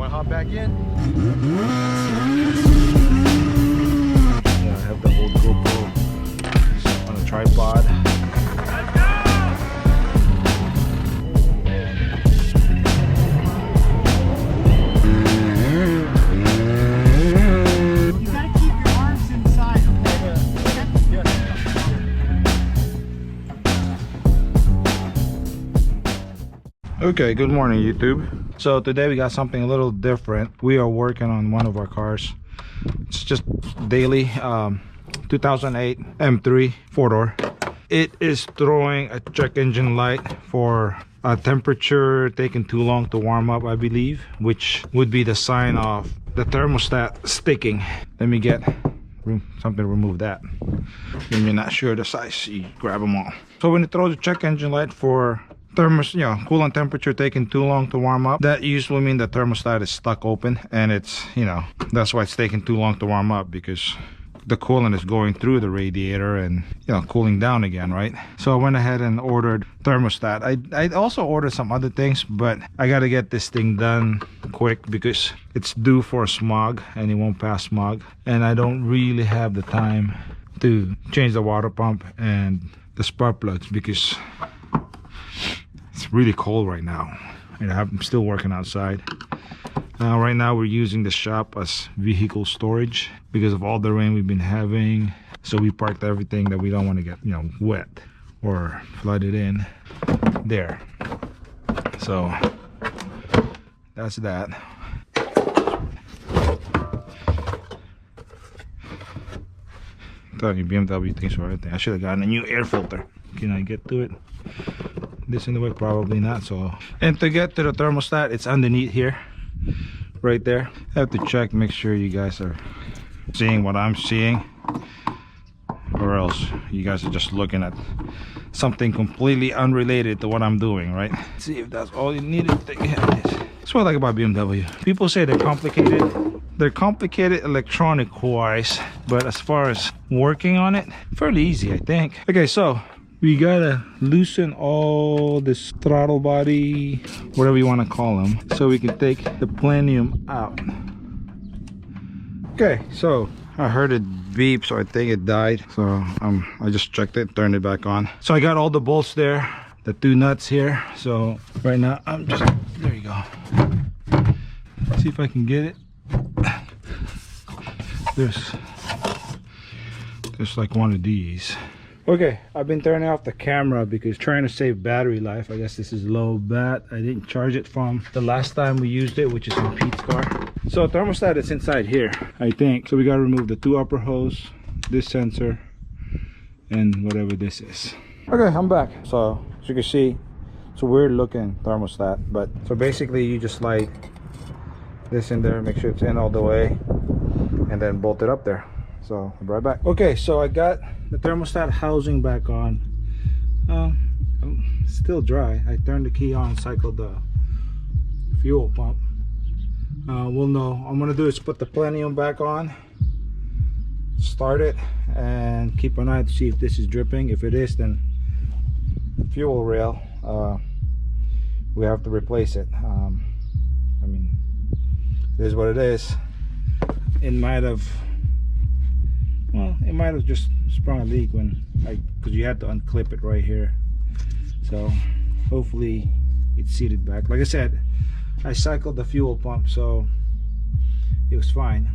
Want to hop back in? Yeah, I have the old GoPro on a tripod. Okay, good morning YouTube. So today we got something a little different. We are working on one of our cars. It's just daily 2008 M3 4-door. It is throwing a check engine light for a temperature taking too long to warm up, I believe, which would be the sign of the thermostat sticking. Let me get something to remove that. When you're not sure the size, you grab them all. So when it throws a check engine light for coolant temperature taking too long to warm up, that usually means the thermostat is stuck open, and it's, that's why it's taking too long to warm up, because the coolant is going through the radiator and cooling down again, right? So I went ahead and ordered thermostat. I also ordered some other things, but I got to get this thing done quick because it's due for smog and it won't pass smog, and I don't really have the time to change the water pump and the spark plugs because it's really cold right now, and I'm still working outside. Right now we're using the shop as vehicle storage because of all the rain we've been having. So we parked everything that we don't want to get wet or flooded in there. So that's that. I'm telling you, BMW thinks for everything. I should have gotten a new air filter. Can I get to it? This in the way? Probably not. So, and to get to the thermostat, it's underneath here, right there. I have to check, make sure you guys are seeing what I'm seeing, or else you guys are just looking at something completely unrelated to what I'm doing, right? Let's see if that's all you needed to get this. That's what I like about BMW. People say they're complicated. They're complicated electronic wise, but as far as working on it, fairly easy, I think. Okay, so we gotta loosen all this throttle body, whatever you want to call them, so we can take the plenum out. Okay, so I heard it beep, so I think it died. So I just checked it, turned it back on. So I got all the bolts there, the two nuts here. So right now I'm just, there you go. See if I can get it. There's like one of these. Okay, I've been turning off the camera because trying to save battery life. I guess this is low bat. I didn't charge it from the last time we used it, which is in Pete's car. So thermostat is inside here, I think. So we gotta remove the two upper hose, this sensor, and whatever this is. Okay, I'm back. So as you can see, it's a weird looking thermostat, but so basically you just slide this in there, make sure it's in all the way, and then bolt it up there. So I'll be right back. Okay, so I got the thermostat housing back on. Still dry. I turned the key on, cycled the fuel pump. We'll know. What I'm gonna do is put the plenum back on, start it, and keep an eye to see if this is dripping. If it is, then the fuel rail, we have to replace it. I mean, it is what it is. It might have just sprung a leak because you had to unclip it right here. So hopefully it's seated back. Like I said, I cycled the fuel pump, so it was fine.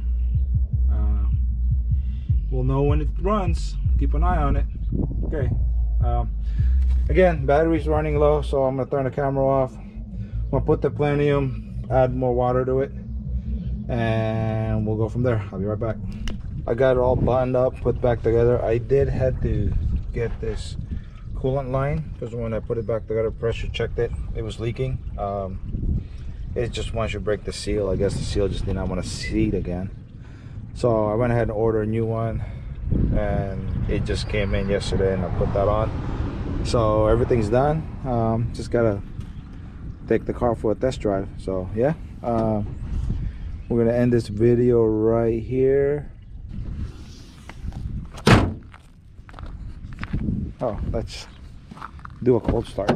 We'll know when it runs. Keep an eye on it. Okay. Again, battery's running low, so I'm gonna turn the camera off. I'm gonna put the plenum, add more water to it, and we'll go from there. I'll be right back. I got it all buttoned up, put back together. I did have to get this coolant line because when I put it back together, pressure checked it, it was leaking. It's just once you break the seal, I guess the seal just did not want to seat again. So I went ahead and ordered a new one, and it just came in yesterday, and I put that on. So everything's done. Just gotta take the car for a test drive. So yeah, we're gonna end this video right here. Oh, let's do a cold start.